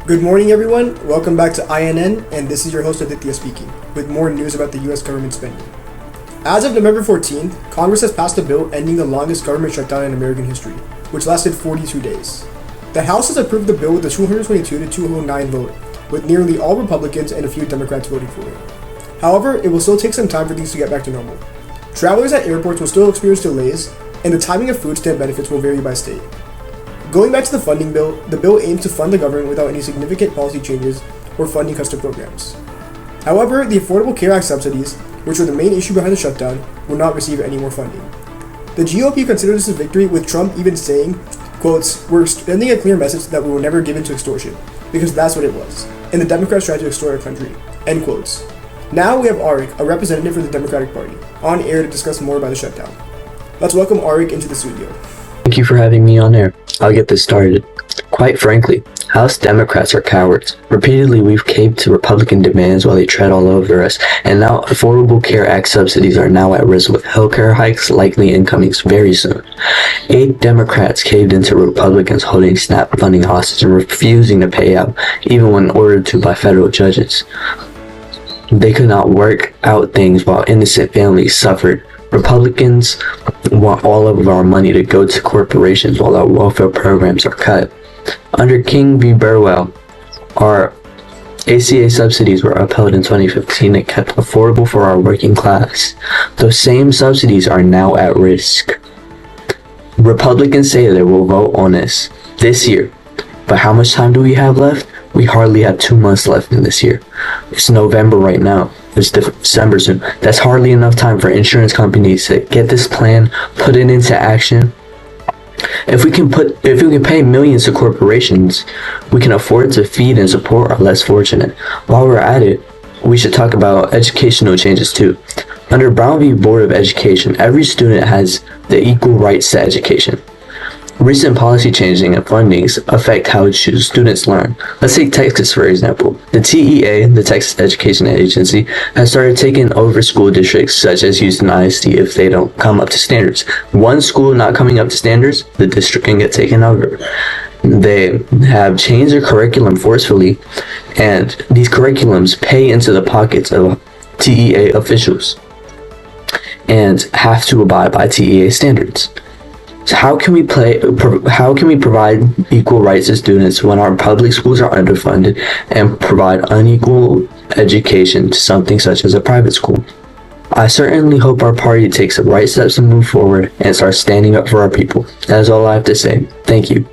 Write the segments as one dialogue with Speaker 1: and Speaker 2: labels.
Speaker 1: Good morning, everyone. Welcome back to INN, and this is your host Aditya speaking, with more news about the U.S. government spending. As of November 14th, Congress has passed a bill ending the longest government shutdown in American history, which lasted 42 days. The House has approved the bill with a 222 to 209 vote, with nearly all Republicans and a few Democrats voting for it. However, it will still take some time for things to get back to normal. Travelers at airports will still experience delays, and the timing of food stamp benefits will vary by state. Going back to the funding bill, the bill aims to fund the government without any significant policy changes or funding cuts to programs. However, the Affordable Care Act subsidies, which were the main issue behind the shutdown, will not receive any more funding. The GOP considers this a victory, with Trump even saying, quotes, "We're sending a clear message that we will never give in to extortion, because that's what it was, and the Democrats tried to extort our country," end quotes. Now we have Arik, a representative for the Democratic Party, on air to discuss more about the shutdown. Let's welcome Arik into the studio.
Speaker 2: Thank you for having me on air. I'll get this started. Quite frankly, House Democrats are cowards. Repeatedly, we've caved to Republican demands while they tread all over us, and now Affordable Care Act subsidies are now at risk with healthcare hikes likely incoming very soon. 8 Democrats caved into Republicans holding SNAP funding hostage and refusing to pay out, even when ordered to by federal judges. They could not work out things while innocent families suffered. Republicans want all of our money to go to corporations while our welfare programs are cut. Under King v. Burwell, our ACA subsidies were upheld in 2015 and kept affordable for our working class. Those same subsidies are now at risk. Republicans say they will vote on this year, but how much time do we have left? We hardly have 2 months left in this year. It's November right now. It's December soon. That's hardly enough time for insurance companies to get this plan, put it into action. If we can pay millions to corporations, we can afford to feed and support our less fortunate. While we're at it, we should talk about educational changes too. Under Brown v. Board of Education, every student has the equal rights to education. Recent policy changing and fundings affect how students learn. Let's take Texas for example. The TEA, the Texas Education Agency, has started taking over school districts such as Houston ISD if they don't come up to standards. One school not coming up to standards, the district can get taken over. They have changed their curriculum forcefully, and these curriculums pay into the pockets of TEA officials and have to abide by TEA standards. So how can we provide equal rights to students when our public schools are underfunded and provide unequal education to something such as a private school? I certainly hope our party takes the right steps to move forward and start standing up for our people. That is all I have to say. Thank you.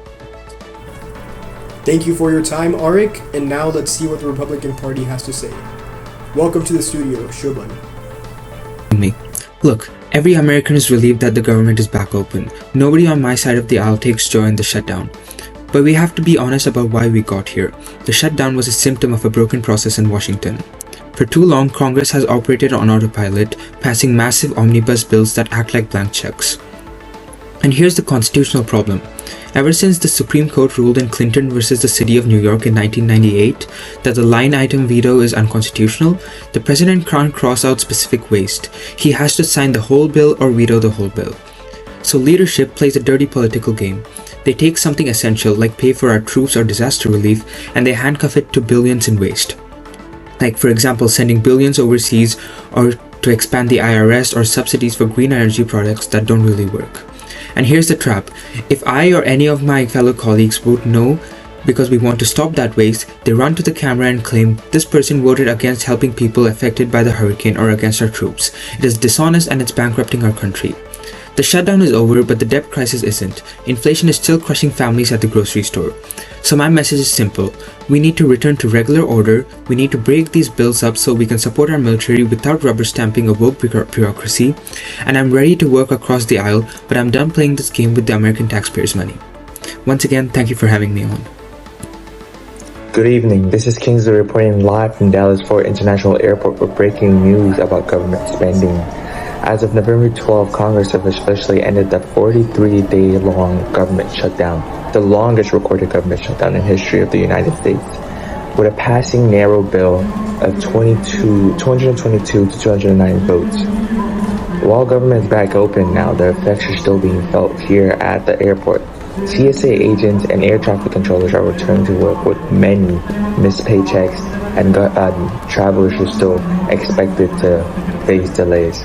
Speaker 1: Thank you for your time, Arik, and now let's see what the Republican Party has to say. Welcome to the studio, Shubhan.
Speaker 3: Look, every American is relieved that the government is back open. Nobody on my side of the aisle takes joy in the shutdown. But we have to be honest about why we got here. The shutdown was a symptom of a broken process in Washington. For too long, Congress has operated on autopilot, passing massive omnibus bills that act like blank checks. And here's the constitutional problem. Ever since the Supreme Court ruled in Clinton versus the City of New York in 1998 that the line item veto is unconstitutional, the president can't cross out specific waste. He has to sign the whole bill or veto the whole bill. So leadership plays a dirty political game. They take something essential like pay for our troops or disaster relief and they handcuff it to billions in waste. Like for example, sending billions overseas or to expand the IRS or subsidies for green energy products that don't really work. And here's the trap. If I or any of my fellow colleagues vote no because we want to stop that waste, they run to the camera and claim this person voted against helping people affected by the hurricane or against our troops. It is dishonest and it's bankrupting our country. The shutdown is over, but the debt crisis isn't. Inflation is still crushing families at the grocery store. So my message is simple. We need to return to regular order. We need to break these bills up so we can support our military without rubber stamping a woke bureaucracy. And I'm ready to work across the aisle, but I'm done playing this game with the American taxpayers' money. Once again, thank you for having me on.
Speaker 4: Good evening. This is Kingsley reporting live from Dallas Fort International Airport with breaking news about government spending. As of November 12, Congress has officially ended the 43-day-long government shutdown, the longest recorded government shutdown in history of the United States, with a passing narrow bill of 222 to 209 votes. While government is back open now, the effects are still being felt here at the airport. TSA agents and air traffic controllers are returning to work with many missed paychecks, and travelers are still expected to face delays.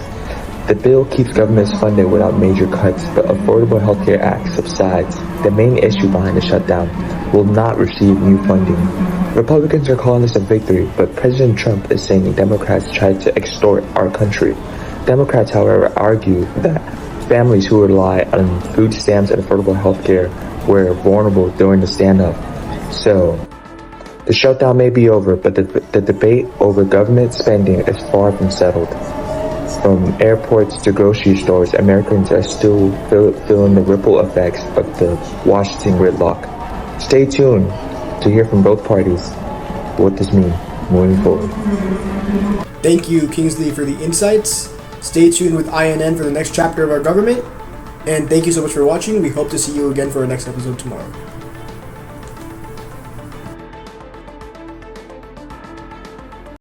Speaker 4: The bill keeps governments funded without major cuts, but Affordable Healthcare Act subsides the main issue behind the shutdown will not receive new funding. Republicans are calling this a victory, but President Trump is saying Democrats tried to extort our country. Democrats, however, argue that families who rely on food stamps and affordable health care were vulnerable during the standoff. So, the shutdown may be over, but the debate over government spending is far from settled. From airports to grocery stores, Americans are still feeling the ripple effects of the Washington gridlock. Stay tuned to hear from both parties what this means moving forward.
Speaker 1: Thank you, Kingsley, for the insights. Stay tuned with INN for the next chapter of our government. And thank you so much for watching. We hope to see you again for our next episode tomorrow.